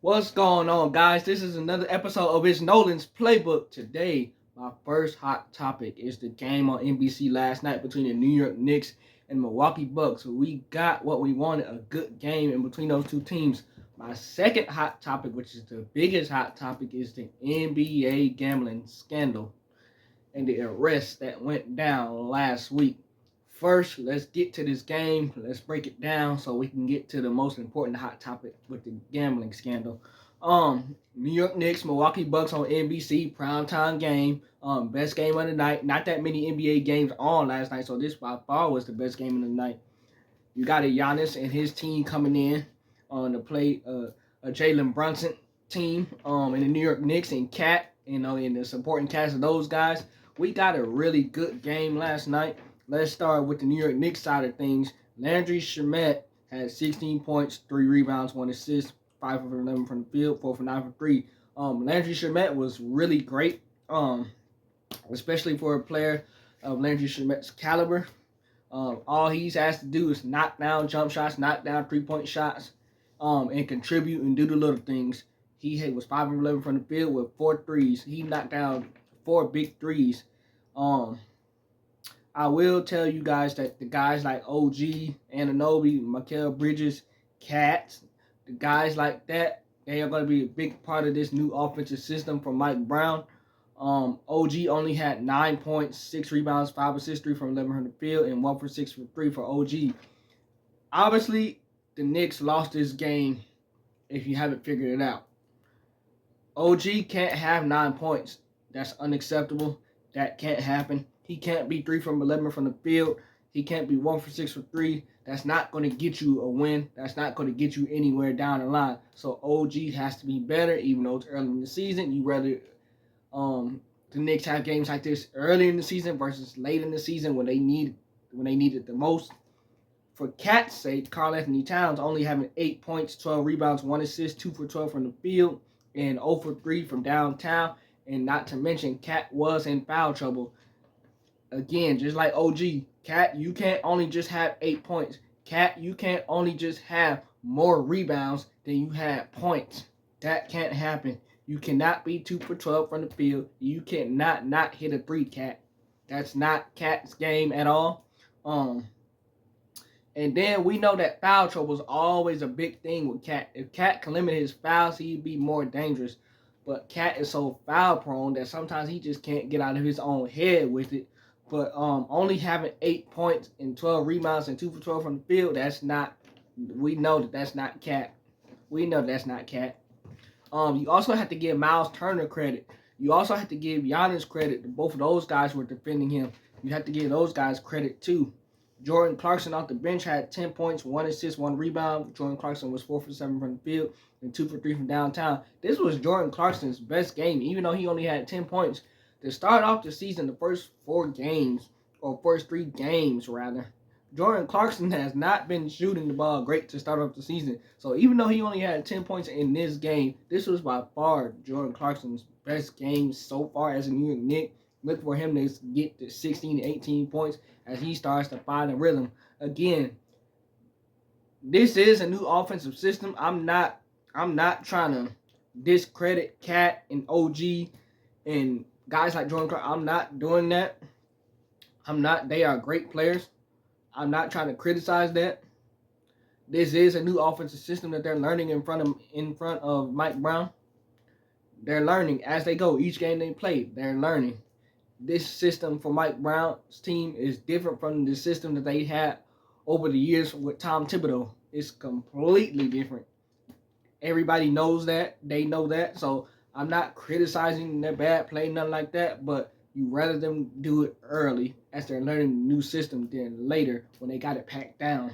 What's going on, guys? This is another episode of It's Nolan's Playbook. Today, my first hot topic is the game on NBC last night between the New York Knicks and Milwaukee Bucks. We got what we wanted, a good game in between those two teams. My second hot topic, which is the biggest hot topic, is the NBA gambling scandal and the arrest that went down last week. First, let's get to this game. Let's break it down so we can get to the most important hot topic with the gambling scandal. New York Knicks, Milwaukee Bucks on NBC, primetime game. Best game of the night. Not that many NBA games on last night, so this by far was the best game of the night. You got a Giannis and his team coming in on to play a Jalen Brunson team in the New York Knicks and Cat, in the supporting cast of those guys. We got a really good game last night. Let's start with the New York Knicks side of things. Landry Shamet had 16 points, 3 rebounds, 1 assist, 5 of 11 from the field, 4 for 9 for 3. Landry Shamet was really great, especially for a player of Landry Shamet's caliber. All he's asked to do is knock down jump shots, knock down three-point shots, and contribute and do the little things. He was 5 of 11 from the field with 4 threes. He knocked down 4 big threes. I will tell you guys that the guys like OG, Anunoby, Mikal Bridges, Cat, the guys like that, they are going to be a big part of this new offensive system from Mike Brown. OG only had 9 points, 6 rebounds, 5 assists, 3 from 11 from the field, and 1 for 6 for 3 for OG. Obviously, the Knicks lost this game if you haven't figured it out. OG can't have 9 points. That's unacceptable. That can't happen. He can't be 3 from 11 from the field. He can't be 1 for 6 for 3. That's not going to get you a win. That's not going to get you anywhere down the line. So OG has to be better, even though it's early in the season. You rather the Knicks have games like this early in the season versus late in the season when they need it the most. For Cat's sake, Karl-Anthony Towns only having 8 points, 12 rebounds, 1 assist, 2 for 12 from the field, and 0 for 3 from downtown. And not to mention, Cat was in foul trouble. Again, just like OG, Cat, you can't only just have 8 points. Cat, you can't only just have more rebounds than you had points. That can't happen. You cannot be 2 for 12 from the field. You cannot not hit a 3, Cat. That's not Cat's game at all. And then we know that foul trouble is always a big thing with Cat. If Cat can limit his fouls, he'd be more dangerous. But Cat is so foul prone that sometimes he just can't get out of his own head with it. But only having 8 points and 12 rebounds and 2 for 12 from the field, we know that that's not Cat. We know that's not Cat. You also have to give Miles Turner credit. You also have to give Giannis credit. Both of those guys were defending him. You have to give those guys credit too. Jordan Clarkson off the bench had 10 points, 1 assist, 1 rebound. Jordan Clarkson was 4 for 7 from the field and 2 for 3 from downtown. This was Jordan Clarkson's best game, even though he only had 10 points. To start off the season, the first 3 games, Jordan Clarkson has not been shooting the ball great to start off the season. So even though he only had 10 points in this game, this was by far Jordan Clarkson's best game so far as a New York Knick. Look for him to get to 16 to 18 points as he starts to find a rhythm. Again, this is a new offensive system. I'm not trying to discredit Cat and OG and guys like Jordan Clarkson. I'm not doing that. They are great players. I'm not trying to criticize that. This is a new offensive system that they're learning in front of Mike Brown. They're learning as they go. Each game they play, they're learning. This system for Mike Brown's team is different from the system that they had over the years with Tom Thibodeau. It's completely different. Everybody knows that. They know that. So I'm not criticizing their bad play, nothing like that, but you rather them do it early as they're learning the new system than later when they got it packed down.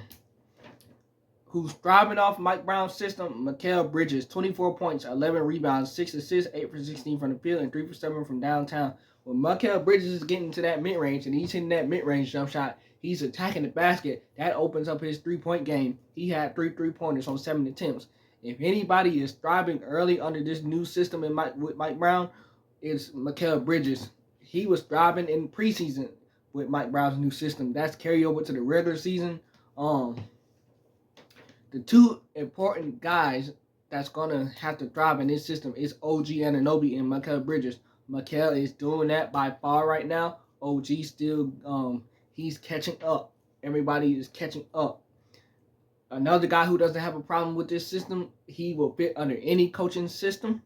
Who's thriving off Mike Brown's system? Mikal Bridges, 24 points, 11 rebounds, 6 assists, 8 for 16 from the field, and 3 for 7 from downtown. When Mikal Bridges is getting to that mid-range and he's hitting that mid-range jump shot, he's attacking the basket. That opens up his 3-point game. He had 3 3-pointers on 7 attempts. If anybody is thriving early under this new system with Mike Brown, it's Mikal Bridges. He was thriving in preseason with Mike Brown's new system. That's carryover to the regular season. The 2 important guys that's gonna have to thrive in this system is OG Anunoby and Mikal Bridges. Mikal is doing that by far right now. OG still he's catching up. Everybody is catching up. Another guy who doesn't have a problem with this system, he will fit under any coaching system.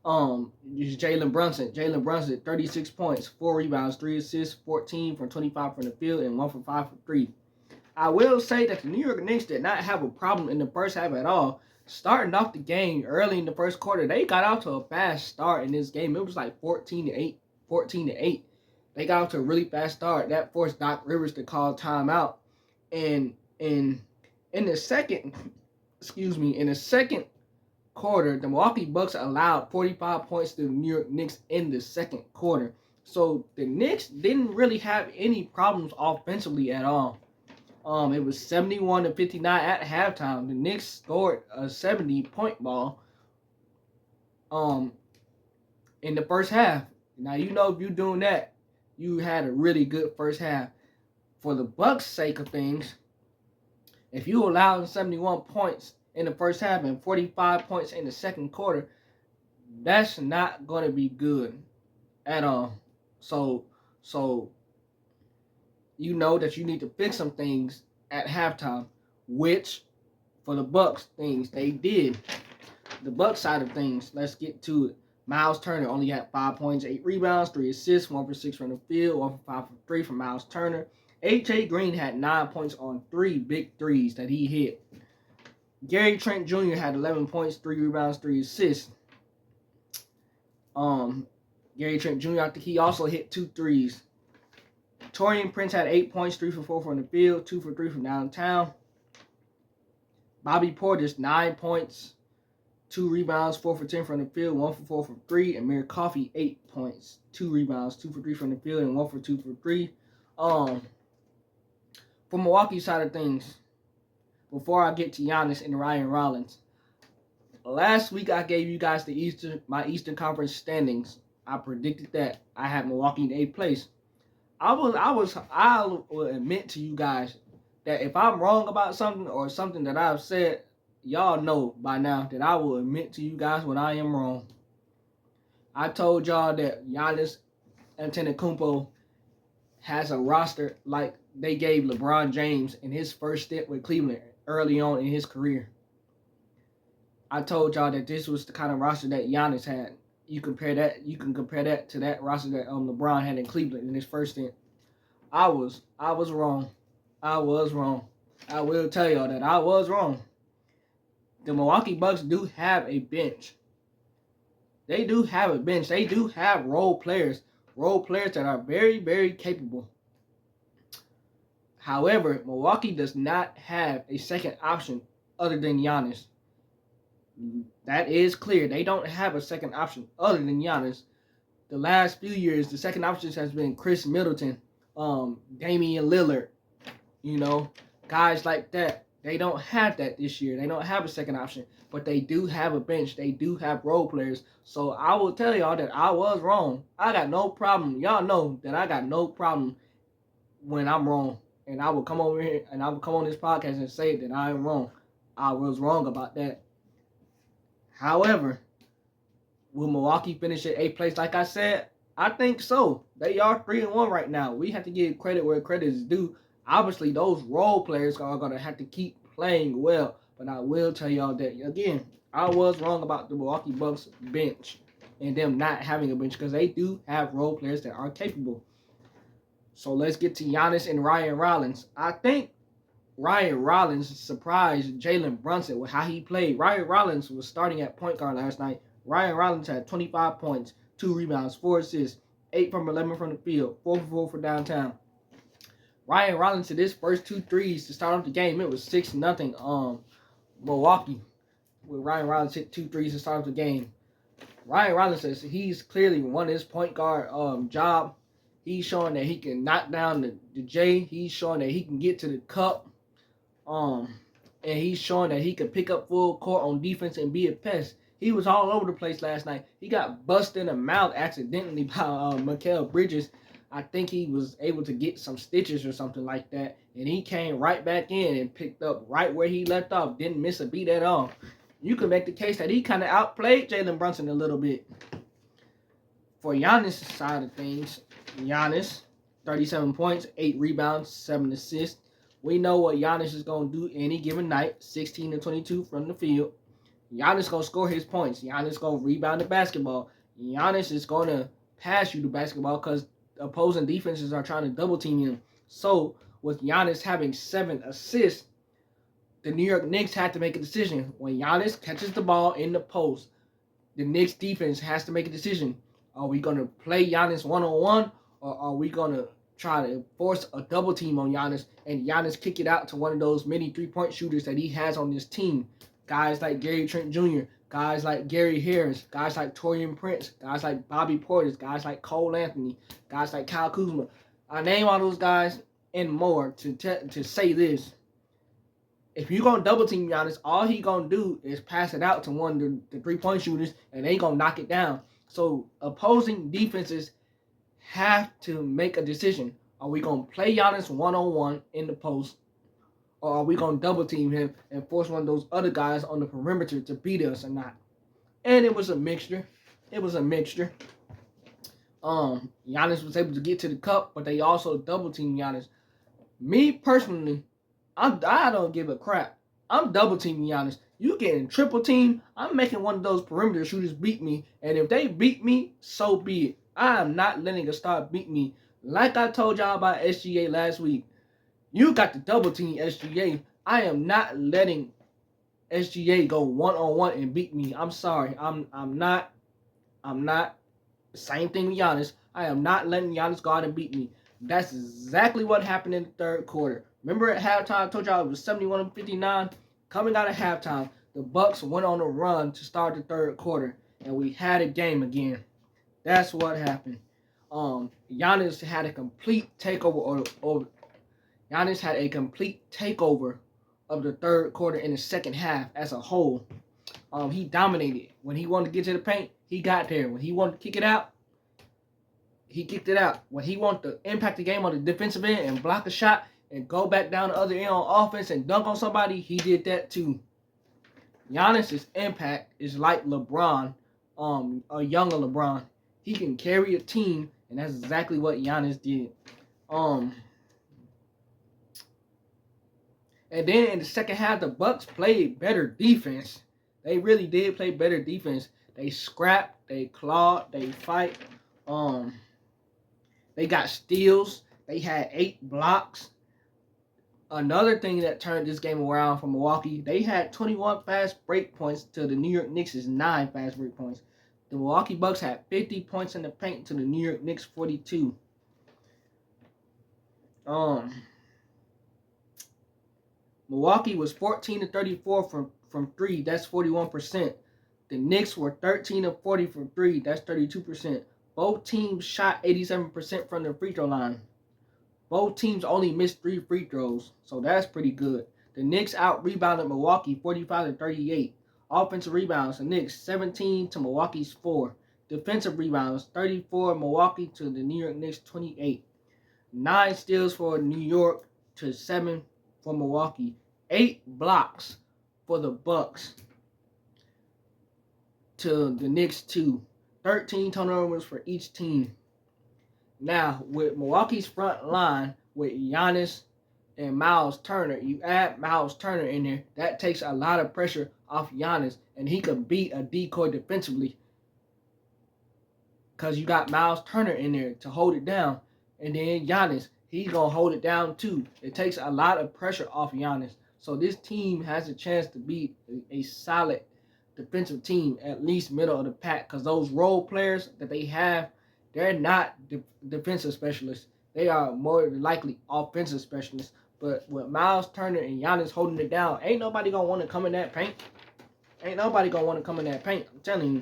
Is Jalen Brunson. Jalen Brunson, 36 points, 4 rebounds, 3 assists, 14 from 25 from the field, and 1 from 5 from 3. I will say that the New York Knicks did not have a problem in the first half at all. Starting off the game early in the first quarter, they got out to a fast start in this game. It was like 14-8, 14-8. They got out to a really fast start. That forced Doc Rivers to call timeout. And in the second quarter, the Milwaukee Bucks allowed 45 points to the New York Knicks in the second quarter. So the Knicks didn't really have any problems offensively at all. It was 71-59 at halftime. The Knicks scored a 70-point ball in the first half. Now, if you're doing that, you had a really good first half. For the Bucks' sake of things, if you allow 71 points in the first half and 45 points in the second quarter, that's not going to be good at all. So you know that you need to fix some things at halftime, which for the Bucks things they did. The Bucks side of things, let's get to it. Miles Turner only had 5 points, 8 rebounds, 3 assists, 1 for 6 from the field, 1 for 5 from 3 from Miles Turner. AJ Green had 9 points on 3 big threes that he hit. Gary Trent Jr. had 11 points, 3 rebounds, 3 assists. Gary Trent Jr., I think he also hit 2 threes. Taurean Prince had 8 points, 3 for 4 from the field, 2 for 3 from downtown. Bobby Portis, 9 points, 2 rebounds, 4 for 10 from the field, 1 for 4 from 3. And Amir Coffey, 8 points, 2 rebounds, 2 for 3 from the field, and 1 for 2 for 3. For Milwaukee's side of things, before I get to Giannis and Ryan Rollins, last week I gave you guys my Eastern Conference standings. I predicted that I had Milwaukee in 8th place. I will admit to you guys that if I'm wrong about something or something that I've said, y'all know by now that I will admit to you guys when I am wrong. I told y'all that Giannis Antetokounmpo has a roster like they gave LeBron James in his first stint with Cleveland early on in his career. I told y'all that this was the kind of roster that Giannis had. You can compare that to that roster that LeBron had in Cleveland in his first stint. I was wrong. I was wrong. I will tell y'all that I was wrong. The Milwaukee Bucks do have a bench. They do have a bench. They do have role players that are very, very capable. However, Milwaukee does not have a second option other than Giannis. That is clear. They don't have a second option other than Giannis. The last few years, the second option has been Chris Middleton, Damian Lillard, guys like that. They don't have that this year. They don't have a second option, but they do have a bench. They do have role players. So I will tell y'all that I was wrong. I got no problem. Y'all know that I got no problem when I'm wrong. And I will come over here and I will come on this podcast and say that I am wrong. I was wrong about that. However, will Milwaukee finish at 8th place like I said? I think so. They are 3-1 right now. We have to give credit where credit is due. Obviously, those role players are going to have to keep playing well. But I will tell y'all that, again, I was wrong about the Milwaukee Bucks bench and them not having a bench because they do have role players that are capable. So let's get to Giannis and Ryan Rollins. I think Ryan Rollins surprised Jalen Brunson with how he played. Ryan Rollins was starting at point guard last night. Ryan Rollins had 25 points, 2 rebounds, 4 assists, 8 from 11 from the field, 4 for 4 for downtown. Ryan Rollins hit his first 2 threes to start off the game. It was 6-0 Milwaukee. With Ryan Rollins hit 2 threes to start off the game. Ryan Rollins says he's clearly won his point guard job. He's showing that he can knock down the J. He's showing that he can get to the cup. And he's showing that he can pick up full court on defense and be a pest. He was all over the place last night. He got busted in the mouth accidentally by Mikal Bridges. I think he was able to get some stitches or something like that. And he came right back in and picked up right where he left off. Didn't miss a beat at all. you can make the case that he kind of outplayed Jalen Brunson a little bit. For Giannis' side of things, Giannis, 37 points, 8 rebounds, 7 assists. We know what Giannis is going to do any given night, 16 to 22 from the field. Giannis going to score his points. Giannis going to rebound the basketball. Giannis is going to pass you the basketball because opposing defenses are trying to double team him. So, with Giannis having 7 assists, the New York Knicks had to make a decision. When Giannis catches the ball in the post, the Knicks defense has to make a decision. Are we going to play Giannis one-on-one, or are we going to try to force a double team on Giannis and Giannis kick it out to one of those many three-point shooters that he has on this team? Guys like Gary Trent Jr., guys like Gary Harris, guys like Taurean Prince, guys like Bobby Portis, guys like Cole Anthony, guys like Kyle Kuzma. I name all those guys and more to say this. If you're going to double team Giannis, all he going to do is pass it out to one of the three-point shooters, and they going to knock it down. So opposing defenses have to make a decision. Are we going to play Giannis one-on-one in the post, or are we going to double team him and force one of those other guys on the perimeter to beat us or not? And it was a mixture. Giannis was able to get to the cup, but they also double teamed Giannis. Me personally, I don't give a crap. I'm double teaming Giannis. You getting triple team, I'm making one of those perimeter shooters beat me. And if they beat me, so be it. I am not letting a star beat me. Like I told y'all about SGA last week. You got to double team SGA. I am not letting SGA go one-on-one and beat me. I'm sorry. I'm not. Same thing with Giannis. I am not letting Giannis go out and beat me. That's exactly what happened in the third quarter. Remember at halftime, I told y'all it was 71-59. Coming out of halftime, the Bucks went on a run to start the third quarter, and we had a game again. That's what happened. Giannis had a complete takeover Giannis had a complete takeover of the third quarter in the second half as a whole. He dominated. When he wanted to get to the paint, he got there. When he wanted to kick it out, he kicked it out. When he wanted to impact the game on the defensive end and block a shot and go back down the other end on offense and dunk on somebody, he did that too. Giannis's impact is like LeBron, a younger LeBron. He can carry a team, and that's exactly what Giannis did. And then in the second half, the Bucks played better defense. They really did play better defense. They scrapped, they clawed, they fight. They got steals. They had 8 blocks. Another thing that turned this game around for Milwaukee, they had 21 fast break points to the New York Knicks' 9 fast break points. The Milwaukee Bucks had 50 points in the paint to the New York Knicks 42. Milwaukee was 14-34 from 3. That's 41%. The Knicks were 13-40 from 3. That's 32%. Both teams shot 87% from the free throw line. Both teams only missed 3 free throws, so that's pretty good. The Knicks out-rebounded Milwaukee 45-38. Offensive rebounds, the Knicks 17 to Milwaukee's 4. Defensive rebounds, 34 Milwaukee to the New York Knicks 28. 9 steals for New York to 7 for Milwaukee. 8 blocks for the Bucks to the Knicks 2. 13 turnovers for each team. Now, with Milwaukee's front line, with Giannis and Miles Turner, you add Miles Turner in there, that takes a lot of pressure off Giannis, and he could beat a decoy defensively because you got Miles Turner in there to hold it down. And then Giannis, he's going to hold it down too. It takes a lot of pressure off Giannis. So this team has a chance to be a solid defensive team, at least middle of the pack, because those role players that they have, they're not defensive specialists. They are more likely offensive specialists. But with Miles Turner and Giannis holding it down, ain't nobody going to want to come in that paint. I'm telling you.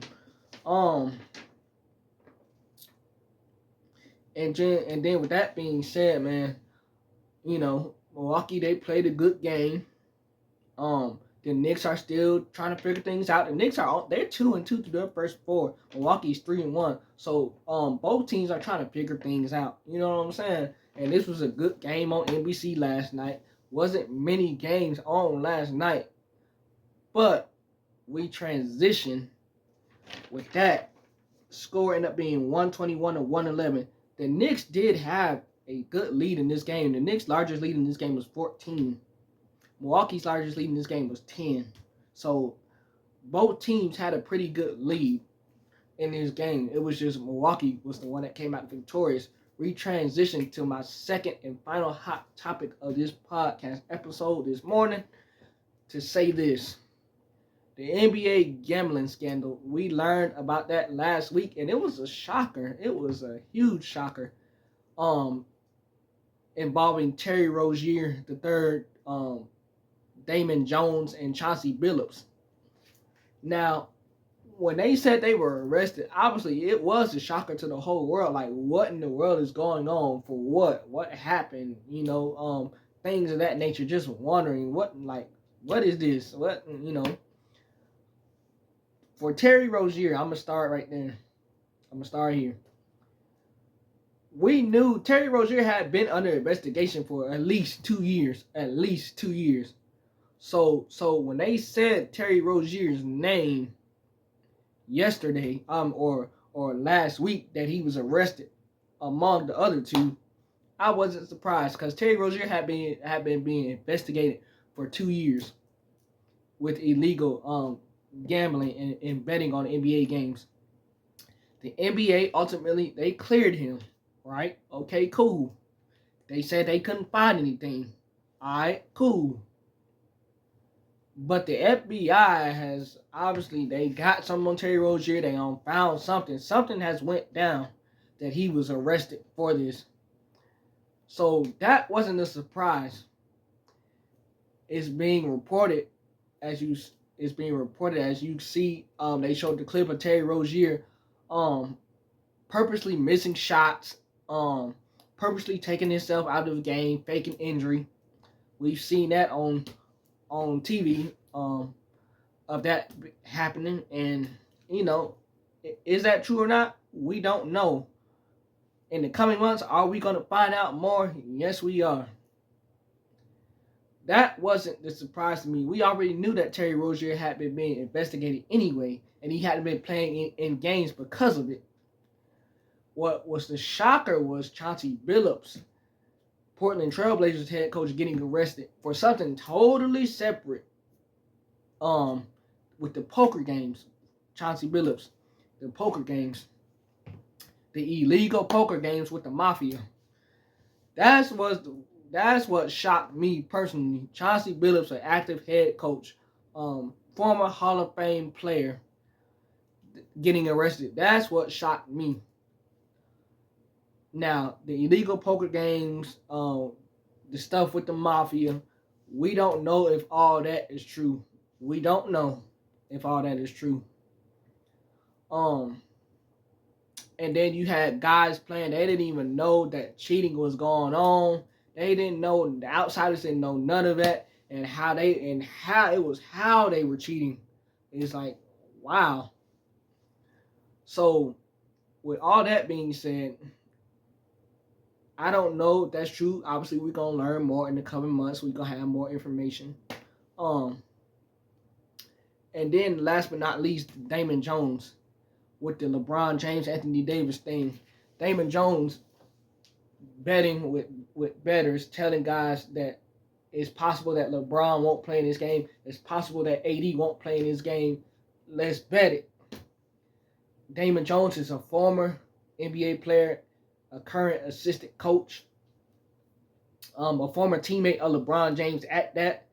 And then with that being said, man, you know, Milwaukee, they played a good game. The Knicks are still trying to figure things out. The Knicks they're 2-2 through their first 4. Milwaukee's 3-1. So both teams are trying to figure things out. You know what I'm saying? And this was a good game on NBC last night. Wasn't many games on last night, but we transition with that. Score ended up being 121 to 111. The Knicks did have a good lead in this game. The Knicks' largest lead in this game was 14. Milwaukee's largest lead in this game was 10. So both teams had a pretty good lead in this game. It was just Milwaukee was the one that came out victorious. We transitioned to my second and final hot topic of this podcast episode this morning to say this. The NBA gambling scandal. We learned about that last week, and it was a shocker. It was a huge shocker. Involving Terry Rozier III, Damon Jones, and Chauncey Billups. Now, when they said they were arrested, obviously it was a shocker to the whole world. Like, what in the world is going on? For what? What happened? Things of that nature. Just wondering what is this? What, For Terry Rozier, I'm gonna start right there. I'm gonna start here. We knew Terry Rozier had been under investigation for at least 2 years. At least 2 years. So when they said Terry Rozier's name yesterday, or last week, that he was arrested among the other two, I wasn't surprised because Terry Rozier had been being investigated for 2 years with illegal gambling and betting on NBA games. The NBA ultimately they cleared him, right? Okay, cool. They said they couldn't find anything. All right, cool. But the FBI has obviously they got something on Terry Rozier. They found something. Something has went down that he was arrested for this. So that wasn't a surprise. It's being reported as you see. They showed the clip of Terry Rozier, purposely missing shots, purposely taking himself out of the game, faking injury. We've seen that on TV of that happening, and is that true or not? We don't know. In the coming months, are we going to find out more? Yes, we are. That wasn't the surprise to me. We already knew that Terry Rozier had been being investigated anyway, and he hadn't been playing in games because of it. What was the shocker was Chauncey Billups, Portland Trailblazers head coach, getting arrested for something totally separate. With the poker games, Chauncey Billups, the poker games, the illegal poker games with the mafia. That's what shocked me personally. Chauncey Billups, an active head coach, former Hall of Fame player, getting arrested. That's what shocked me. Now, the illegal poker games, the stuff with the mafia, we don't know if all that is true. We don't know if all that is true. And then you had guys playing, they didn't even know that cheating was going on. They didn't know, the outsiders didn't know none of that, and how they were cheating. It's like, wow. So, with all that being said, I don't know if that's true. Obviously, we're going to learn more in the coming months. We're going to have more information. And then, last but not least, Damon Jones with the LeBron James, Anthony Davis thing. Damon Jones betting with bettors, telling guys that it's possible that LeBron won't play in this game. It's possible that AD won't play in this game. Let's bet it. Damon Jones is a former NBA player, a current assistant coach, a former teammate of LeBron James at that.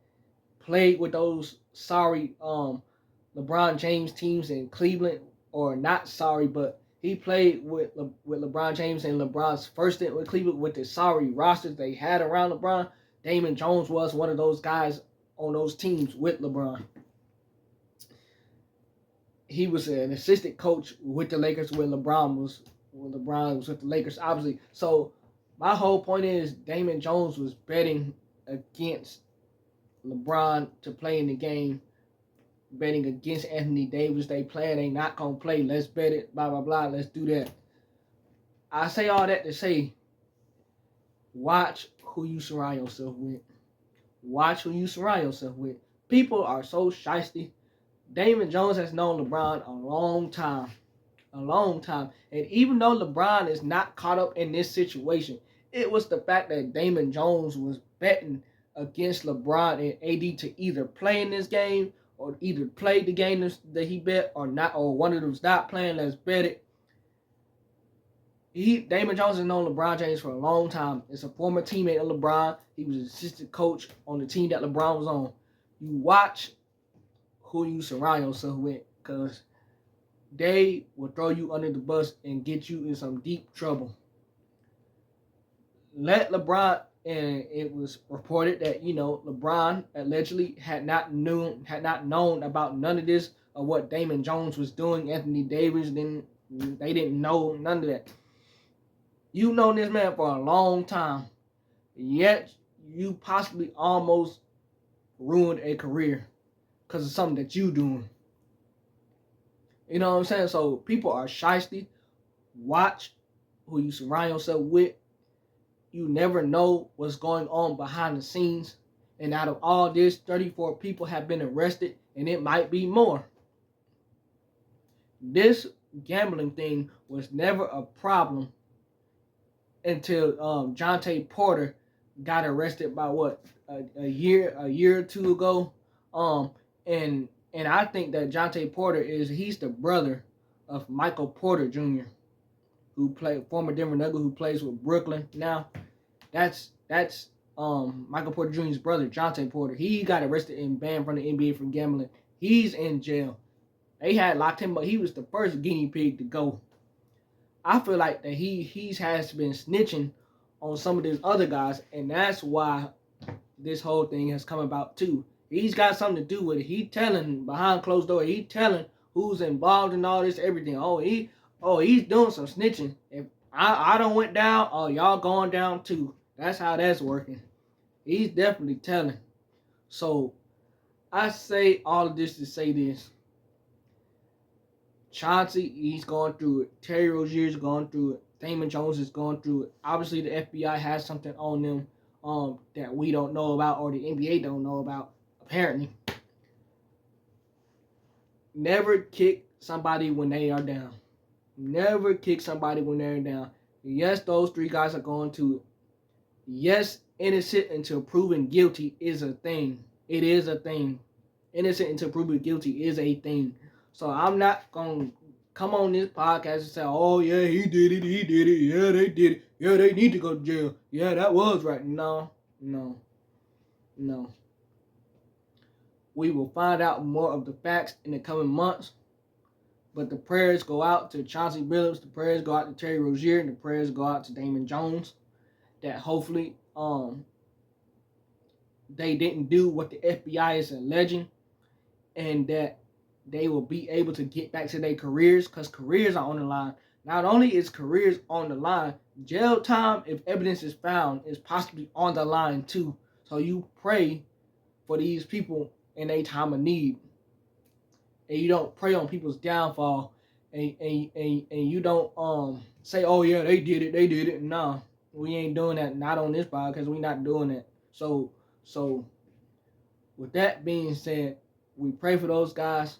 Played with those sorry LeBron James teams in Cleveland, or not sorry, but he played with LeBron James and LeBron's first stint with Cleveland with the sorry rosters they had around LeBron. Damon Jones was one of those guys on those teams with LeBron. He was an assistant coach with the Lakers when LeBron was with the Lakers, obviously. So my whole point is Damon Jones was betting against LeBron to play in the game, betting against Anthony Davis. They playing, they not going to play. Let's bet it, blah, blah, blah. Let's do that. I say all that to say, watch who you surround yourself with. Watch who you surround yourself with. People are so shysty. Damon Jones has known LeBron a long time. A long time. And even though LeBron is not caught up in this situation, it was the fact that Damon Jones was betting against LeBron and AD to either play in this game or either play the game that he bet or not, or one of them's not playing. Let's bet it. Damon Jones has known LeBron James for a long time. It's a former teammate of LeBron. He was an assistant coach on the team that LeBron was on. You watch who you surround yourself with, because they will throw you under the bus and get you in some deep trouble. Let LeBron, and it was reported that LeBron allegedly had not known about none of this or what Damon Jones was doing. Anthony Davis they didn't know none of that. You know this man for a long time, yet you possibly almost ruined a career because of something that you doing. You know what I'm saying? So people are shysty. Watch who you surround yourself with. You never know what's going on behind the scenes. And out of all this, 34 people have been arrested, and it might be more. This gambling thing was never a problem until Jonte Porter got arrested by a year or two ago. And I think that Jonte Porter he's the brother of Michael Porter Jr., who played former Denver Nugget, who plays with Brooklyn now. That's Michael Porter Jr.'s brother, Jonte Porter. He got arrested and banned from the NBA for gambling. He's in jail. They had locked him up. He was the first guinea pig to go. I feel like that he has been snitching on some of these other guys, and that's why this whole thing has come about too. He's got something to do with it. He telling behind closed door. He telling who's involved in all this, everything. He's doing some snitching. If I don't went down, y'all going down too. That's how that's working. He's definitely telling. So I say all of this to say this. Chauncey, he's going through it. Terry Rozier's going through it. Damon Jones is going through it. Obviously, the FBI has something on them that we don't know about, or the NBA don't know about, apparently. Never kick somebody when they are down. Never kick somebody when they're down. Yes, those three guys are going to it. Yes, innocent until proven guilty is a thing. It is a thing. Innocent until proven guilty is a thing. So I'm not going to come on this podcast and say, oh, yeah, he did it. Yeah, they did it. Yeah, they need to go to jail. Yeah, that was right. No. We will find out more of the facts in the coming months. But the prayers go out to Chauncey Billups. The prayers go out to Terry Rozier. And the prayers go out to Damon Jones. That hopefully they didn't do what the FBI is alleging. And that they will be able to get back to their careers, because careers are on the line. Not only is careers on the line, jail time, if evidence is found, is possibly on the line too. So you pray for these people in a time of need. And you don't pray on people's downfall. And you don't say, oh yeah, they did it. No, we ain't doing that. Not on this podcast. We not doing that. So with that being said, we pray for those guys.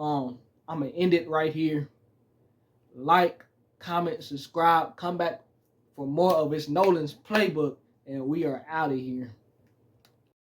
I'm gonna end it right here. Like, comment, subscribe, come back for more of It's Nolan's Playbook, and we are out of here.